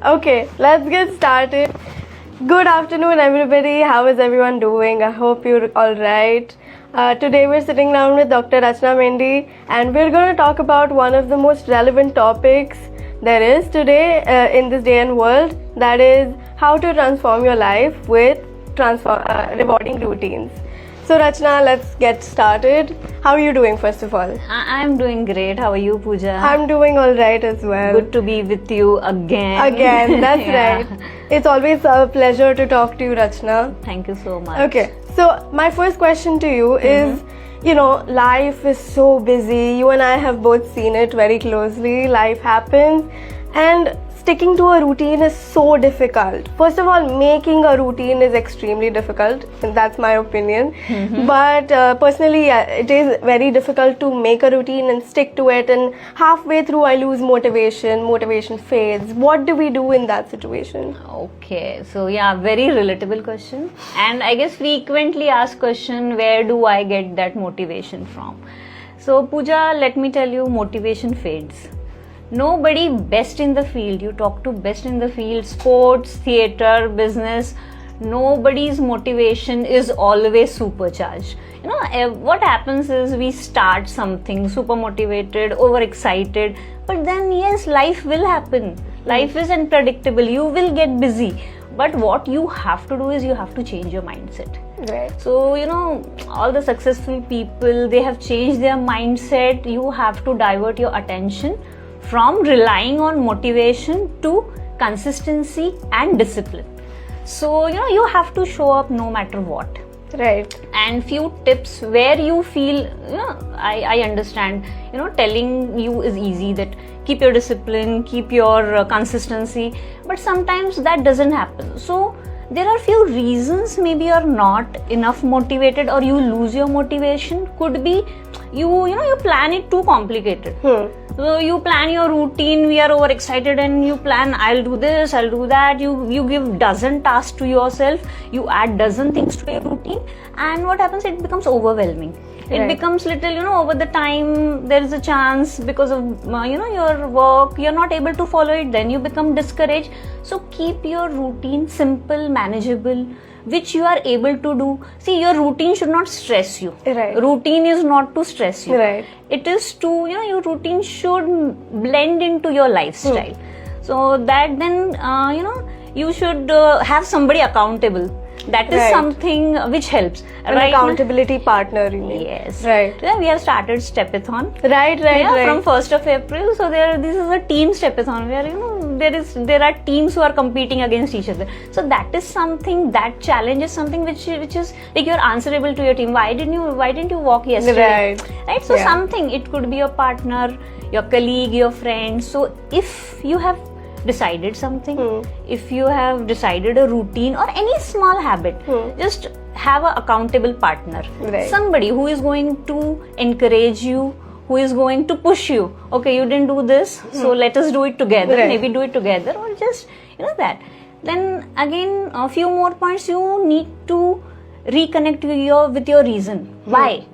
Okay, let's get started. Good afternoon, everybody. How is everyone doing? I hope you're all right. Today we're sitting down with Dr. Rachana Mendhi, and we're going to talk about one of the most relevant topics there is today in this day and world. That is how to transform your life with rewarding routines. So Rachana, let's get started. How are you doing first of all? I'm doing great. How are you, Pooja? I'm doing all right as well. Good to be with you again. Again, that's Yeah. right. It's always a pleasure to talk to you, Rachana. Thank you so much. Okay, so my first question to you is, life is so busy. You and I have both seen it very closely. Life happens, and sticking to a routine is so difficult. First of all, making a routine is extremely difficult, and that's my opinion. But personally, it is very difficult to make a routine and stick to it. And halfway through, I lose motivation. Motivation fades. What do we do in that situation? Okay, so yeah, very relatable question. And I guess frequently asked question, where do I get that motivation from? So Pooja, let me tell you, motivation fades. Nobody best in the field, you talk to best in the field, sports, theater, business, nobody's motivation is always supercharged. What happens is we start something super motivated, overexcited, but then yes, life will happen. Life is unpredictable, you will get busy. But what you have to do is you have to change your mindset. Right. So, all the successful people, they have changed their mindset. You have to divert your attention from relying on motivation to consistency and discipline. So, you have to show up no matter what. Right. And few tips where you feel, I understand, telling you is easy, that keep your discipline, keep your consistency, but sometimes that doesn't happen. So, there are few reasons maybe you're not enough motivated or you lose your motivation. Could be you plan it too complicated. So you plan your routine, we are overexcited and you plan, I'll do this, I'll do that. You give dozen tasks to yourself, you add dozen things to your routine, and what happens, it becomes overwhelming. It becomes little, over the time there is a chance because of your work, you're not able to follow it, then you become discouraged. So keep your routine simple, manageable, which you are able to do. See, your routine should not stress you. Right. Routine is not to stress you. Right. It is to, your routine should blend into your lifestyle. So that then, you should have somebody accountable. That is something which helps. An accountability partner, you mean? Yes. Right. Yeah, we have started Stepathon. Right. From 1st of April. So this is a team Stepathon where there are teams who are competing against each other. So that is something, that challenge is something which is like you're answerable to your team. Why didn't you walk yesterday? Right. So something, it could be your partner, your colleague, your friend. So if you have decided something, if you have decided a routine or any small habit, just have an accountable partner, somebody who is going to encourage you, who is going to push you. Okay, you didn't do this, so let us do it together. Maybe do it together, or just that. Then again, a few more points, you need to reconnect with your reason. Why?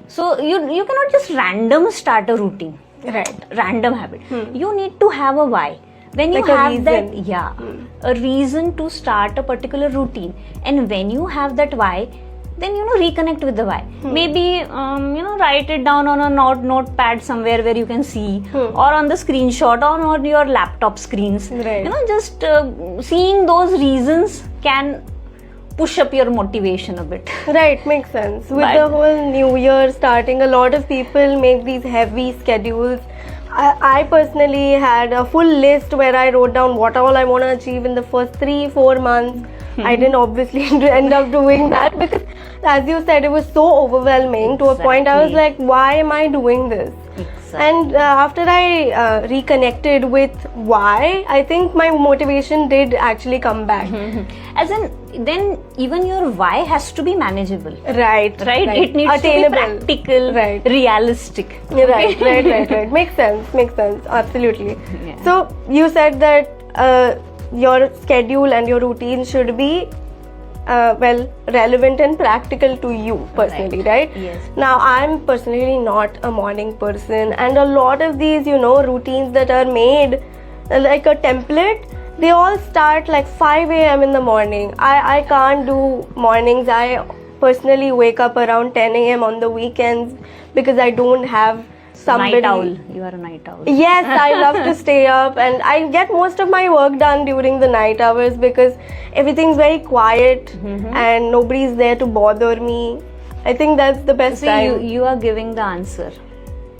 So you cannot just random start a routine, random habit. You need to have a why. When you have that, a reason to start a particular routine, and when you have that why, then reconnect with the why. Maybe write it down on a notepad somewhere where you can see, or on the screenshot, or on your laptop screens. Just seeing those reasons can push up your motivation a bit. Right, makes sense. With the whole new year starting, a lot of people make these heavy schedules. I personally had a full list where I wrote down what all I want to achieve in the first 3-4 months. I didn't obviously end up doing that because, as you said, it was so overwhelming. To a point I was like, why am I doing this? And after I reconnected with why, I think my motivation did actually come back. As in, then even your why has to be manageable. Right. It needs attainable, to be practical, realistic. Right. Makes sense. Absolutely. Yeah. So you said that your schedule and your routine should be relevant and practical to you personally, right? Yes. Now, I'm personally not a morning person, and a lot of these, routines that are made like a template, they all start like 5 a.m. in the morning. I can't do mornings. I personally wake up around 10 a.m. on the weekends because I don't have somebody. Night owl. You are a night owl. Yes, I love to stay up, and I get most of my work done during the night hours because everything's very quiet and nobody's there to bother me. I think that's the best time. You are giving the answer.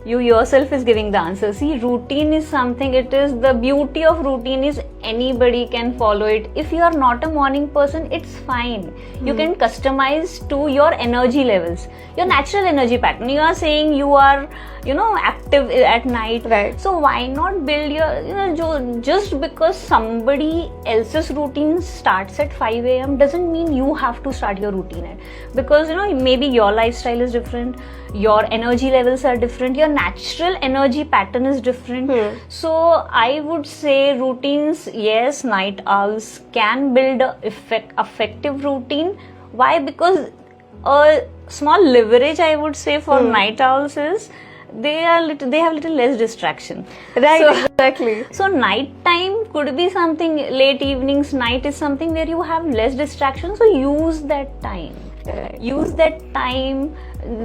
You yourself is giving the answer. See, routine is something, it is the beauty of routine is anybody can follow it. If you are not a morning person, it's fine. You can customize to your energy levels, your natural energy pattern. You are saying you are, active at night. Right. So why not build your, just because somebody else's routine starts at 5 a.m. doesn't mean you have to start your routine at. Because, maybe your lifestyle is different, your energy levels are different, your natural energy pattern is different. So I would say routines, yes, night owls can build a effective routine. Why? Because a small leverage I would say for night owls is they have little less distraction. Right, So- exactly. So night time could be something, late evenings, night is something where you have less distraction. So use that time. Right. Use that time.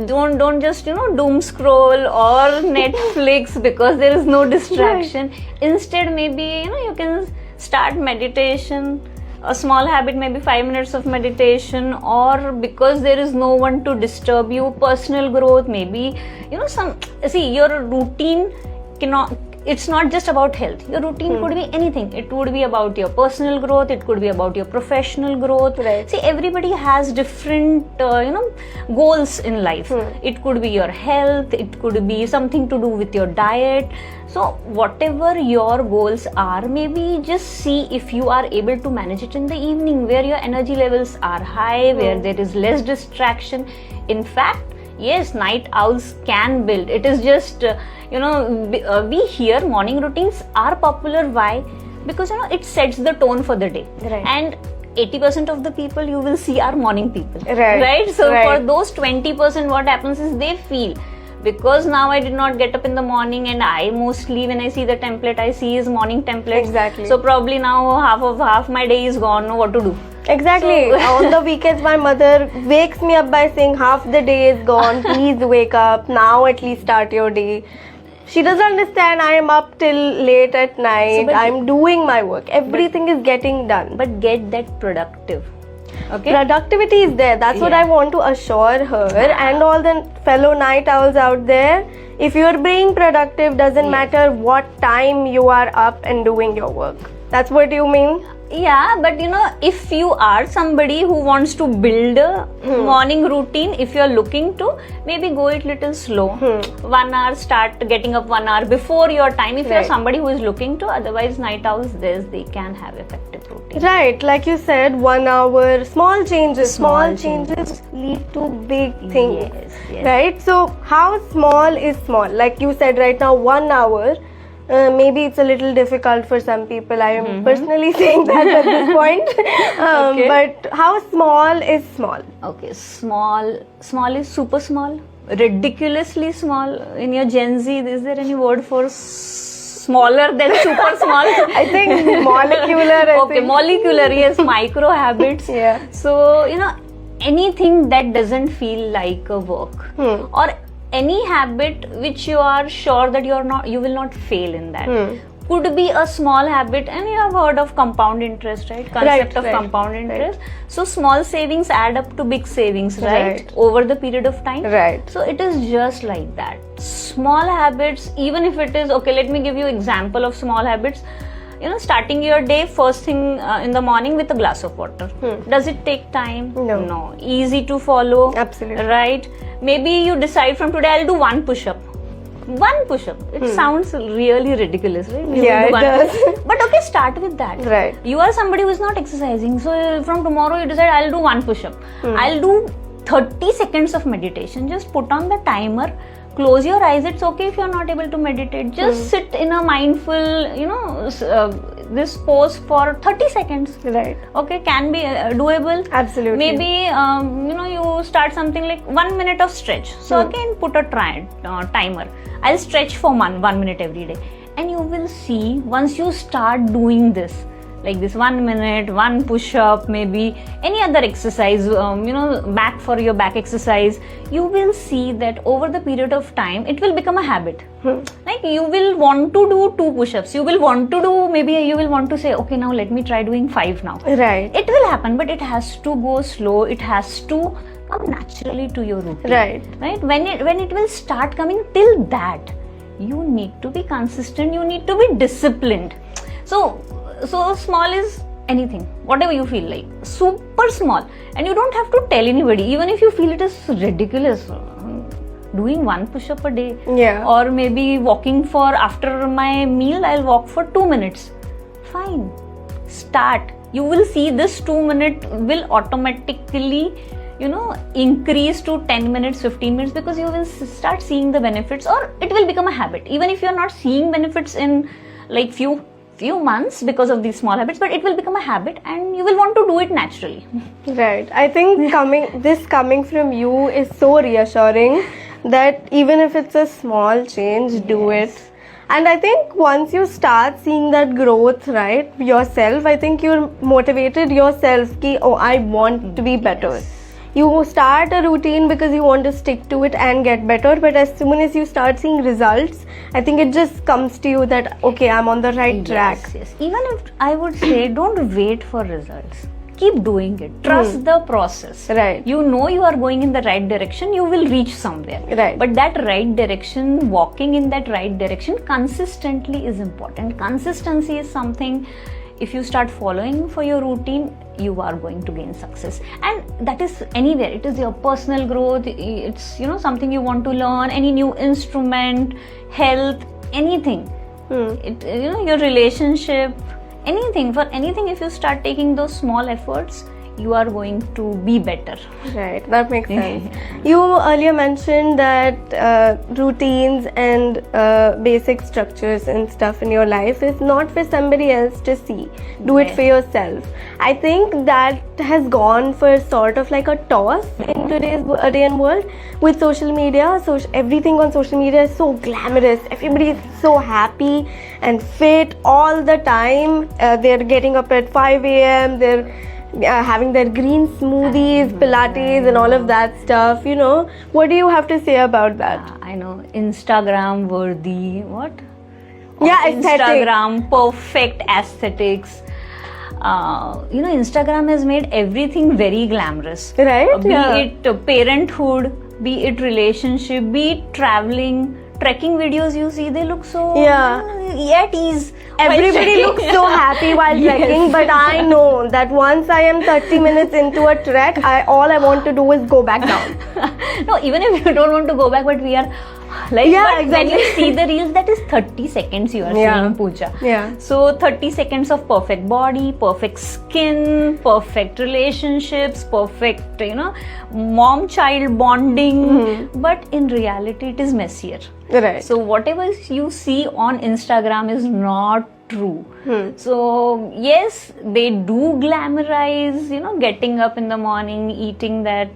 Don't just doom scroll or Netflix because there is no distraction. Instead, maybe you can start meditation. A small habit, maybe 5 minutes of meditation, or because there is no one to disturb you, personal growth, maybe your routine cannot. It's not just about health. Your routine could be anything. It would be about your personal growth. It could be about your professional growth. Right. See, everybody has different, goals in life. It could be your health. It could be something to do with your diet. So, whatever your goals are, maybe just see if you are able to manage it in the evening, where your energy levels are high, where there is less distraction. In fact, yes, night owls can build. It is just, we hear morning routines are popular. Why? Because, it sets the tone for the day. Right. And 80% of the people you will see are morning people. Right. So, Right. for those 20%, what happens is they feel, because now I did not get up in the morning, and I mostly, when I see the template, I see is morning template. Exactly. So, probably now half my day is gone. Know what to do. Exactly. So- On the weekends, my mother wakes me up by saying, half the day is gone. Please wake up. Now at least start your day. She doesn't understand I am up till late at night. but- I'm doing my work. Everything is getting done. But get that productive. Okay. Productivity is there. That's what Yeah. I want to assure her and all the fellow night owls out there. If you're being productive, doesn't matter what time you are up and doing your work. That's what you mean? Yeah, but if you are somebody who wants to build a morning routine, if you are looking to, maybe go it little slow. 1 hour, start getting up 1 hour before your time. If you are Right. somebody who is looking to, otherwise night owls, they can have effective routine. Right, like you said, 1 hour, small changes. Small Small changes lead to big things. Yes. Right? So, how small is small? Like you said right now, 1 hour. Maybe it's a little difficult for some people. I am personally saying that at this point. Okay. But how small is small? Okay, small is super small, ridiculously small. In your Gen Z, is there any word for smaller than super small? I think molecular. I Okay, think. molecular, yes, micro habits. Yeah. So, anything that doesn't feel like a work, or any habit which you are sure that you will not fail in that. Could be a small habit, and you have heard of compound interest, right? Concept of right, compound interest. So small savings add up to big savings, right? Right. Over the period of time. Right. So it is just like that. Small habits, even if it is, okay, let me give you example of small habits. Starting your day first thing in the morning with a glass of water. Does it take time? No. Easy to follow. Absolutely. Right? Maybe you decide from today I'll do one push-up. One push-up. It sounds really ridiculous, right? You Yeah, will do it one does. push-up. But okay, start with that. Right. You are somebody who is not exercising. So from tomorrow you decide I'll do one push-up. I'll do 30 seconds of meditation. Just put on the timer. Close your eyes. It's okay if you're not able to meditate. Just sit in a mindful, this pose for 30 seconds. Right. Okay, can be doable. Absolutely. Maybe you start something like 1 minute of stretch. So again, put a timer. I'll stretch for 1 minute every day, and you will see once you start doing this, like this 1 minute, one push-up, maybe any other exercise, back for your back exercise, you will see that over the period of time, it will become a habit. Like you will want to do 2 push-ups, you will want to do, maybe you will want to say, okay, now let me try doing 5 now. Right. It will happen, but it has to go slow, it has to come naturally to your routine. Right? When it will start coming, till that, you need to be consistent, you need to be disciplined. So small is anything, whatever you feel like, super small, and you don't have to tell anybody, even if you feel it is ridiculous, doing 1 push-up a day, or maybe walking for, after my meal I'll walk for 2 minutes, fine, start. You will see this 2 minute will automatically increase to 10 minutes, 15 minutes, because you will start seeing the benefits, or it will become a habit, even if you're not seeing benefits in like few months because of these small habits, but it will become a habit and you will want to do it naturally. Right. I think coming from you is so reassuring that even if it's a small change, do it. And I think once you start seeing that growth, right, yourself, I think you're motivated yourself ki, oh, I want to be better. You start a routine because you want to stick to it and get better, but as soon as you start seeing results, I think it just comes to you that, okay, I'm on the right track. Yes. Even if I would say, don't wait for results. Keep doing it. Trust the process. Right. You know you are going in the right direction, you will reach somewhere. Right. But that right direction, walking in that right direction consistently is important. Consistency is something, if you start following for your routine, you are going to gain success. And that is anywhere. It is your personal growth, it's something you want to learn, any new instrument, health, anything. Your relationship, anything. For anything, if you start taking those small efforts, you are going to be better. Right, that makes sense. You earlier mentioned that routines and basic structures and stuff in your life is not for somebody else to see. Do it for yourself. I think that has gone for sort of like a toss in today's day and world with social media. So everything on social media is so glamorous. Everybody is so happy and fit all the time. They're getting up at 5 a.m. They're having their green smoothies, Pilates and all of that stuff, What do you have to say about that? I know, Instagram worthy, what? Yeah, aesthetic. Instagram, perfect aesthetics. Instagram has made everything very glamorous. Right? Be it parenthood, be it relationship, be it traveling, trekking videos you see, they look so at ease. Everybody looks so happy while trekking, but I know that once I am 30 minutes into a trek, all I want to do is go back down. No, even if you don't want to go back, but we are like, exactly. When you see the reels, that is 30 seconds you are seeing, Pooja. So 30 seconds of perfect body, perfect skin, perfect relationships, perfect, mom-child bonding. But in reality, it is messier. Right. So whatever you see on Instagram is not true. So yes, they do glamorize, getting up in the morning, eating that,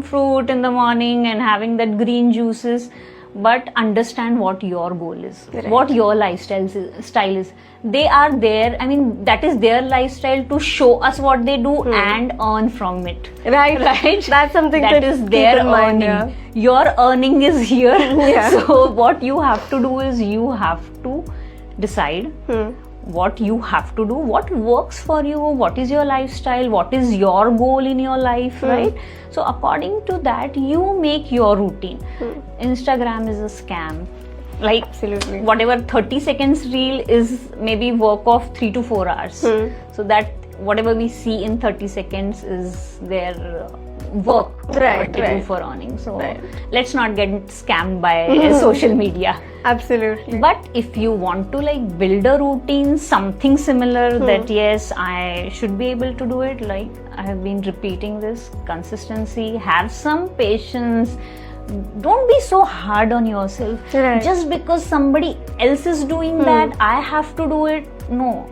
fruit in the morning and having that green juices. But understand what your goal is, what your lifestyle is. They are there, that is their lifestyle to show us what they do and earn from it. Right. That's something that is their earning. Yeah. Your earning is here. So what you have to do is you have to decide what you have to do, what works for you, what is your lifestyle, what is your goal in your life, right? So according to that, you make your routine. Instagram is a scam. Like, absolutely, whatever 30 seconds reel is maybe work of 3 to 4 hours. So that whatever we see in 30 seconds is their work to do for earning. So let's not get scammed by social media. Absolutely. But if you want to like build a routine, something similar, that yes, I should be able to do it, like I have been repeating this, consistency, have some patience. Don't be so hard on yourself. Just because somebody else is doing that, I have to do it. No.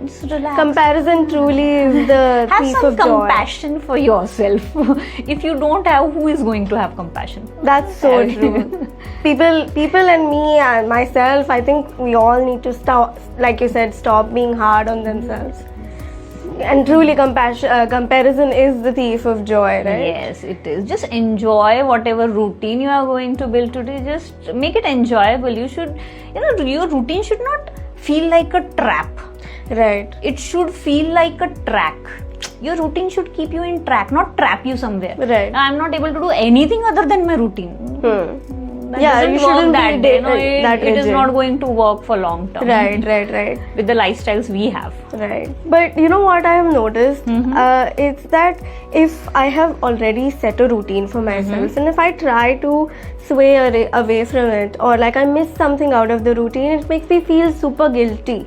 Just relax. Comparison truly is the Have thief some of joy. compassion for yourself. If you don't have, who is going to have compassion? That's so true. People and me and myself, I think we all need to stop, like you said, stop being hard on themselves. And truly comparison is the thief of joy, right? Yes, it is. Just enjoy whatever routine you are going to build today. Just make it enjoyable. You should, your routine should not feel like a trap. Right. It should feel like a track. Your routine should keep you in track, not trap you somewhere. Right. I'm not able to do anything other than my routine. That Yeah, doesn't you work shouldn't that be day. No, that it is rigid. not going to work for long term. Right. With the lifestyles we have. Right. But you know what I have noticed? It's that if I have already set a routine for myself and if I try to sway away from it, or like I miss something out of the routine, it makes me feel super guilty.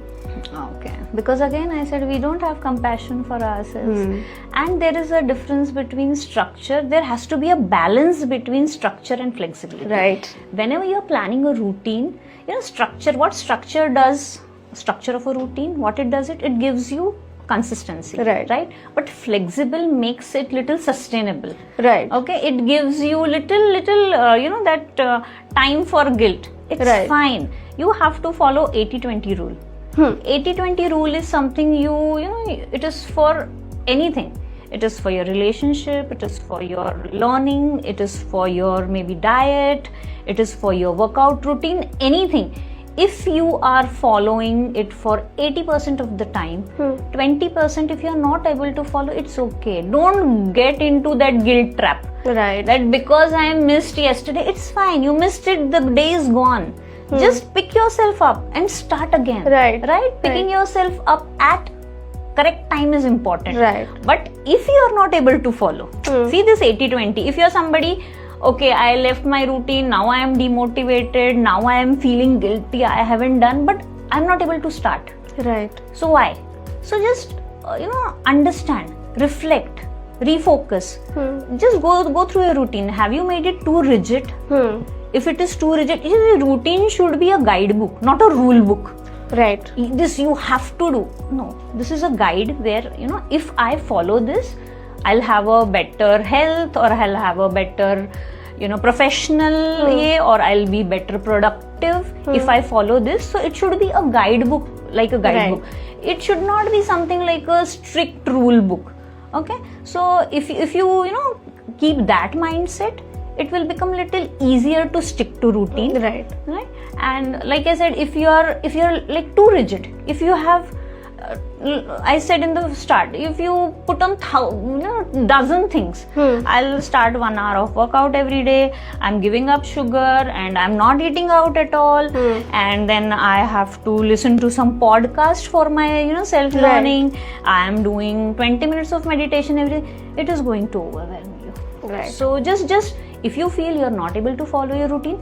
Okay. Because again, I said we don't have compassion for ourselves. And there is a difference between structure. There has to be a balance between structure and flexibility. Right. Whenever you're planning a routine, structure, what structure does, structure of a routine, what it does, it gives you consistency. Right. But flexible makes it little sustainable. Right. Okay. It gives you little, that time for guilt. It's fine. You have to follow 80-20 rule. 80-20 rule is something it is for anything. It is for your relationship, it is for your learning, it is for your maybe diet, it is for your workout routine, anything. If you are following it for 80% of the time, 20% if you are not able to follow, it's okay. Don't get into that guilt trap. Right. That because I missed yesterday, it's fine. You missed it, the day is gone. Just pick yourself up and start again. Right. Picking yourself up at correct time is important. Right. But if you are not able to follow, see this 80-20. If you are somebody, okay, I left my routine, now I am demotivated, now I am feeling guilty, I haven't done, but I am not able to start. Right. So why? So just understand, reflect, refocus. Just go through your routine. Have you made it too rigid? If it is too rigid, routine should be a guidebook, not a rule book. Right. This you have to do. No, this is a guide where, if I follow this, I'll have a better health, or I'll have a better, professional way, or I'll be better productive if I follow this. So it should be a guidebook, like a guidebook. Right. It should not be something like a strict rule book. Okay. So if you keep that mindset, it will become little easier to stick to routine. Right. And like I said, if you're like too rigid, if you have I said in the start, if you put on dozen things, I'll start 1 hour of workout every day, I'm giving up sugar and I'm not eating out at all, and then I have to listen to some podcast for my self-learning, I am doing 20 minutes of meditation every day, it is going to overwhelm you. Right. So just if you feel you're not able to follow your routine,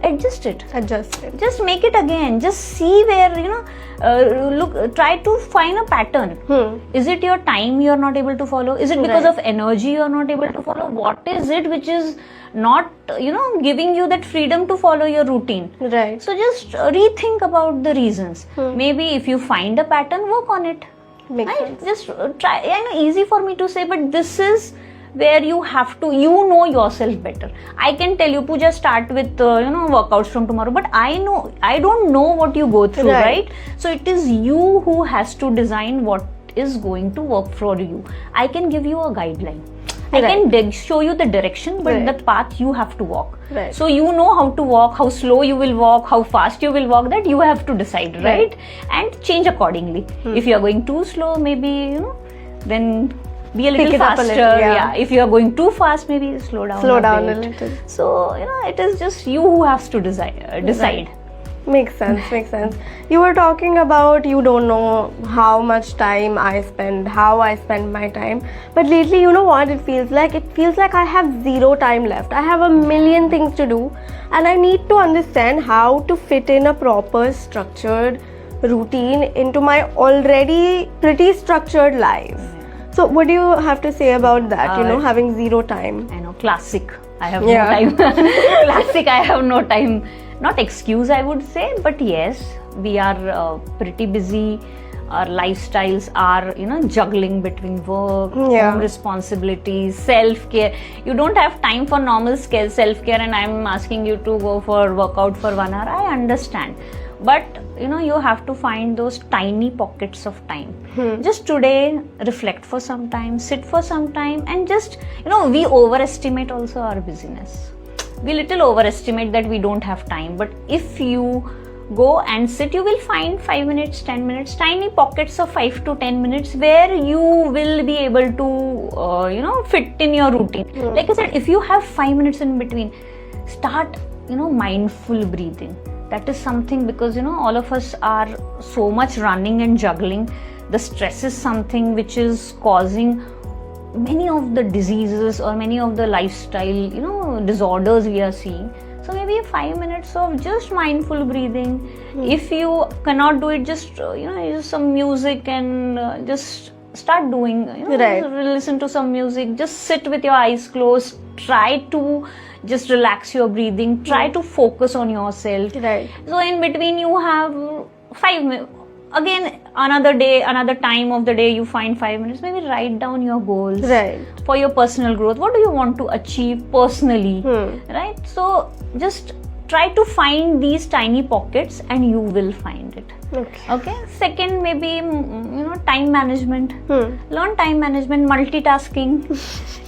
adjust it. Just make it again. Just see where, try to find a pattern. Is it your time you're not able to follow? Is it because of energy you're not able to follow? What is it which is not, giving you that freedom to follow your routine? Right. So just rethink about the reasons. Maybe if you find a pattern, work on it. Makes sense. Just try. I know, easy for me to say, but this is where you have to, know yourself better. I can tell you, Pooja, start with workouts from tomorrow, but I don't know what you go through, right? So it is you who has to design what is going to work for you. I can give you a guideline. I can show you the direction, but the path you have to walk. Right. So you know how to walk, how slow you will walk, how fast you will walk, that you have to decide, right? And change accordingly. If you are going too slow, maybe, then be a little faster. If you are going too fast, maybe slow down a little. So it is just you who has to decide. Right. Makes sense. You were talking about you don't know how much time I spend, how I spend my time, but lately, you know what it feels like? It feels like I have zero time left. I have a million things to do, and I need to understand how to fit in a proper structured routine into my already pretty structured life. So what do you have to say about that, having zero time? I know, classic. I have no time. Classic, I have no time. Not excuse, I would say, but yes, we are pretty busy. our lifestyles are, juggling between work, home responsibilities, self-care. You don't have time for normal self-care, and I'm asking you to go for workout for 1 hour. I understand. But you have to find those tiny pockets of time. Just today, reflect for some time, sit for some time, and just, we overestimate also our busyness. We little overestimate that we don't have time. But if you go and sit, you will find 5 minutes, 10 minutes, tiny pockets of 5 to 10 minutes where you will be able to, fit in your routine. Like I said, if you have 5 minutes in between, start, mindful breathing. That is something, because all of us are so much running and juggling. The stress is something which is causing many of the diseases or many of the lifestyle disorders we are seeing. So maybe 5 minutes of just mindful breathing. If you cannot do it, just use some music and just start doing, listen to some music, just sit with your eyes closed, try to just relax your breathing, try to focus on yourself. So in between you have 5 minutes. Again, another day, another time of the day, you find 5 minutes. Maybe write down your goals for your personal growth. What do you want to achieve personally? Right? So just try to find these tiny pockets and you will find it. Okay. Second, maybe time management. Learn time management, multitasking.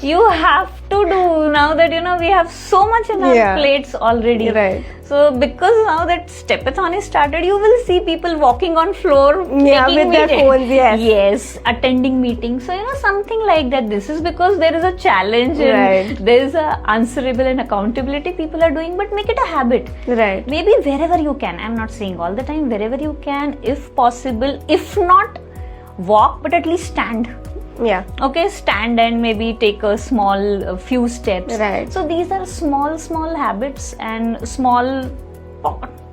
You have to do, now that we have so much in our plates already. So because now that Stepathon is started, you will see people walking on floor, with their phones. Yes, attending meetings. So something like that. This is because there is a challenge and there is a answerable and accountability people are doing. But make it a habit. Maybe wherever you can. I'm not saying all the time. Wherever you can, if possible. If not, walk, but at least stand. Okay, stand and maybe take a small few steps. So these are small habits and small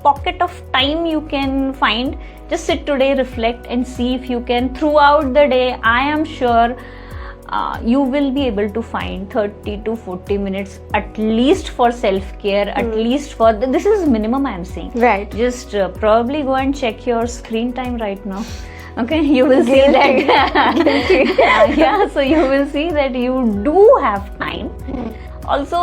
pocket of time you can find. Just sit today, reflect and see if you can throughout the day. I am sure you will be able to find 30 to 40 minutes at least for self-care, at least for this is minimum I am saying. Just probably go and check your screen time right now. Okay, you will see that. So you will see that you do have time. Also,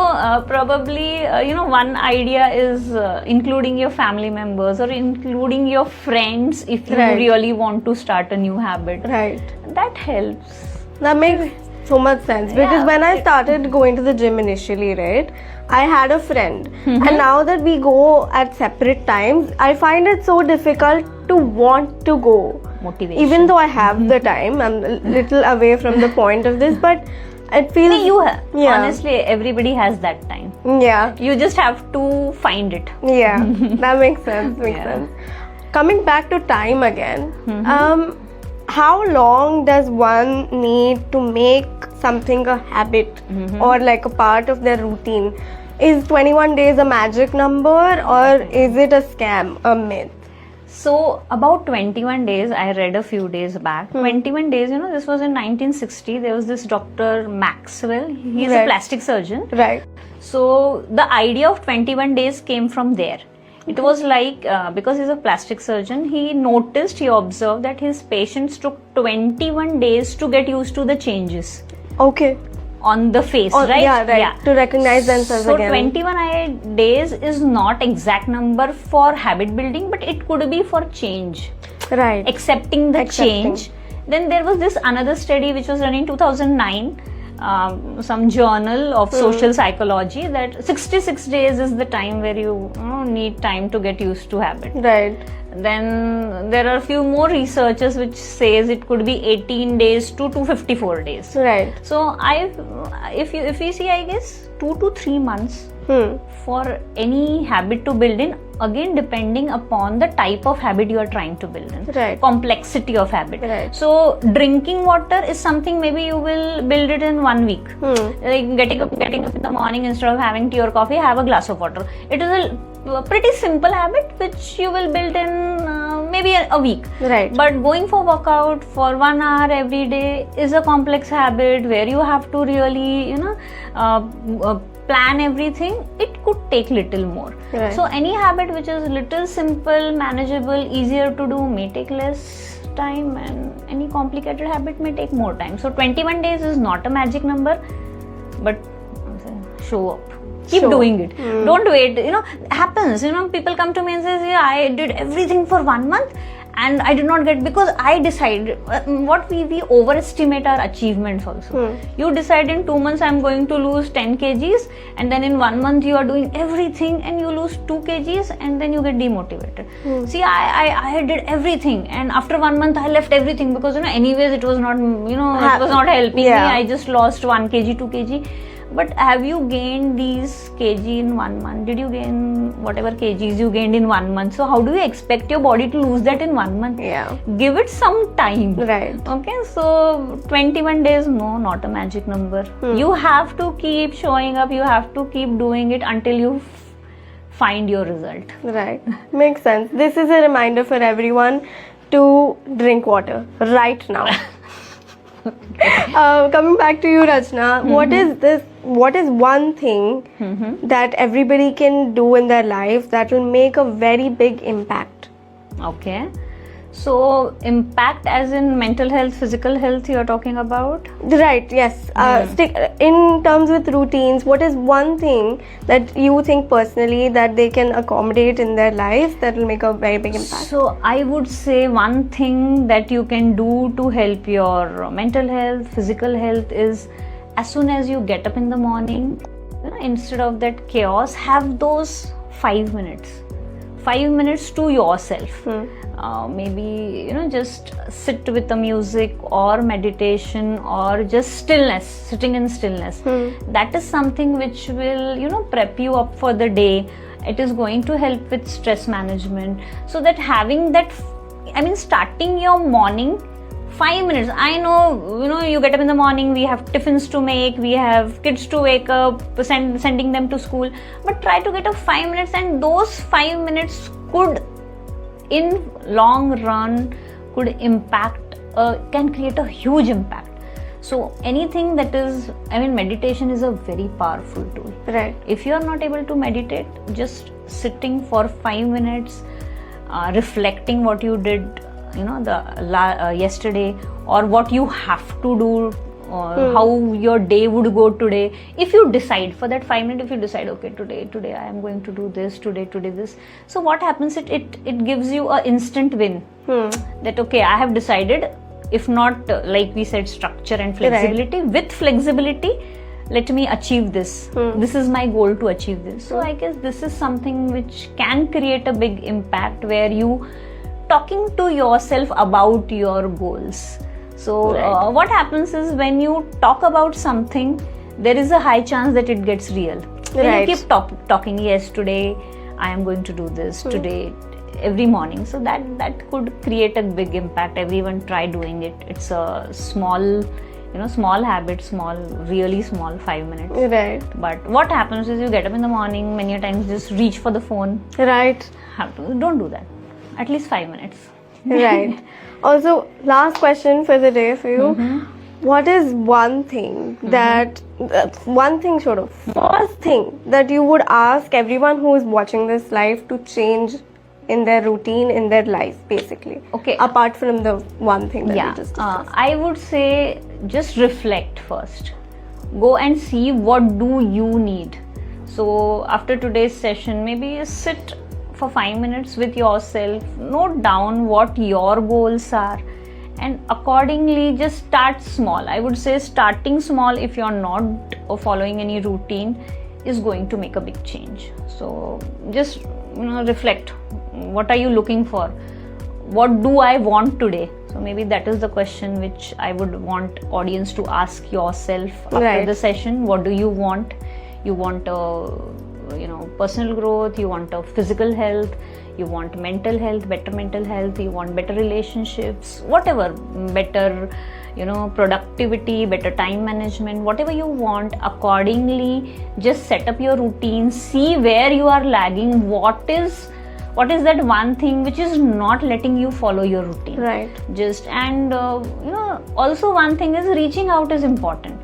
probably, one idea is including your family members or including your friends if you really want to start a new habit. That helps. That makes so much sense, because when I started going to the gym initially, I had a friend, and now that we go at separate times, I find it so difficult to want to go. Motivation. Even though I have the time, I'm a little away from the point of this, but it feels... Honestly, everybody has that time. You just have to find it. That makes sense. Coming back to time again, how long does one need to make something a habit or like a part of their routine? Is 21 days a magic number, or is it a scam, a myth? So about 21 days, I read a few days back. 21 days, this was in 1960. There was this Dr. Maxwell. He's a plastic surgeon. So the idea of 21 days came from there. It was like, because he's a plastic surgeon, he observed that his patients took 21 days to get used to the changes. On the face, to recognize themselves again. So 21 days is not exact number for habit building, but it could be for change. Accepting the change. Then there was this another study which was done in 2009. Some journal of social psychology, that 66 days is the time where you need time to get used to habit. Then there are a few more researchers which says it could be 18 days to 254 days. So if you see, I guess 2 to 3 months for any habit to build in, again depending upon the type of habit you are trying to build in, complexity of habit. So drinking water is something maybe you will build it in 1 week. Like getting up in the morning, instead of having tea or coffee, have a glass of water. It is a pretty simple habit which you will build in maybe a week. But going for workout for 1 hour every day is a complex habit where you have to really plan everything. It could take little more. So any habit which is little simple, manageable, easier to do may take less time, and any complicated habit may take more time. So 21 days is not a magic number, but show up. Keep doing it. Don't wait. Happens. People come to me and say, yeah, I did everything for 1 month and I did not get, because I decided, what we overestimate our achievements also. You decide in 2 months I'm going to lose 10 kgs, and then in 1 month you are doing everything and you lose 2 kgs, and then you get demotivated. See, I did everything, and after 1 month I left everything because anyways it was not, it was not helping me. I just lost 1 kg, 2 kg. But have you gained these kg in 1 month? Did you gain whatever kgs you gained in 1 month? So how do you expect your body to lose that in 1 month? Yeah. Give it some time. Right. Okay, so 21 days, no, not a magic number. You have to keep showing up. You have to keep doing it until you find your result. Right. Makes sense. This is a reminder for everyone to drink water right now. Coming back to you, Rachana, what is one thing that everybody can do in their life that will make a very big impact? Okay, so impact as in mental health, physical health you are talking about? Right, yes. In terms with routines, what is one thing that you think personally that they can accommodate in their life that will make a very big impact? So I would say one thing that you can do to help your mental health, physical health is, as soon as you get up in the morning, instead of that chaos, have those 5 minutes. 5 minutes to yourself. Maybe just sit with the music or meditation or just stillness, sitting in stillness. That is something which will prep you up for the day. It is going to help with stress management, so that having that, starting your morning 5 minutes. I know, you get up in the morning, we have tiffins to make, we have kids to wake up, sending them to school, but try to get a 5 minutes, and those 5 minutes could, in long run, could impact, can create a huge impact. So anything that is, meditation is a very powerful tool. Right. If you are not able to meditate, just sitting for 5 minutes, reflecting what you did yesterday, or what you have to do, or how your day would go today. If you decide for that 5 minutes, if you decide, okay, today I am going to do this, today this. So what happens, it gives you an instant win. That okay, I have decided. If not, like we said, structure and flexibility. Right. With flexibility, let me achieve this. This is my goal, to achieve this. So I guess this is something which can create a big impact, where you talking to yourself about your goals. So what happens is, when you talk about something, there is a high chance that it gets real. When you keep talking, yes, today I am going to do this, today, every morning. So that could create a big impact. Everyone try doing it. It's a small, small habit, really small, 5 minutes. Right. But what happens is, you get up in the morning, many times just reach for the phone. Right. Don't do that. At least 5 minutes. Right. Also, last question for the day for you. What is one thing that, first thing that you would ask everyone who is watching this live to change in their routine, in their life, basically? Okay. Apart from the one thing that you just discussed. I would say, just reflect first. Go and see what do you need. So after today's session, maybe sit for 5 minutes with yourself, note down what your goals are, and accordingly just start small. I would say starting small, if you're not following any routine, is going to make a big change. So just reflect. What are you looking for? What do I want today? So maybe that is the question which I would want audience to ask yourself after the session. What do you want? You want personal growth, you want a physical health, you want mental health, better mental health, you want better relationships, whatever, better productivity, better time management, whatever you want. Accordingly, just set up your routine, see where you are lagging, what is that one thing which is not letting you follow your routine. Right. Also one thing is, reaching out is important.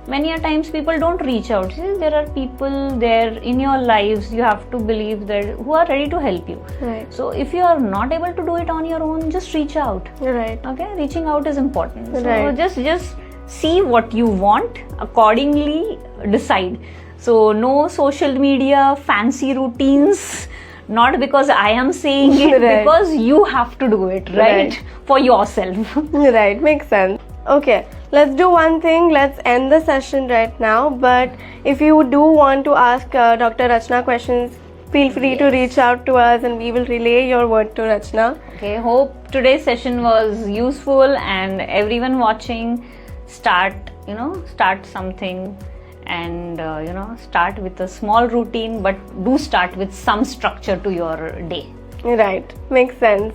many a times people don't reach out. See, there are people there in your lives, you have to believe that, who are ready to help you. Right. So if you are not able to do it on your own, just reach out. Right. Okay, reaching out is important. So Right. just see what you want, accordingly decide. So no social media fancy routines, not because I am saying it, Right. because you have to do it, right? For yourself. Right, makes sense. Okay, let's do one thing. Let's end the session right now. But if you do want to ask Dr. Rachana questions, feel free to reach out to us and we will relay your word to Rachana. Okay, hope today's session was useful, and everyone watching, start something, and start with a small routine, but do start with some structure to your day. Right, makes sense.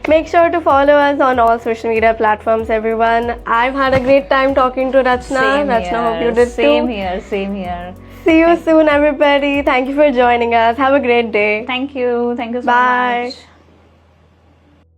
Make sure to follow us on all social media platforms, everyone. I've had a great time talking to Rachana. Rachana, hope you did Same too. here, same here. See you soon, everybody. Thank you for joining us. Have a great day. Thank you so Bye. much.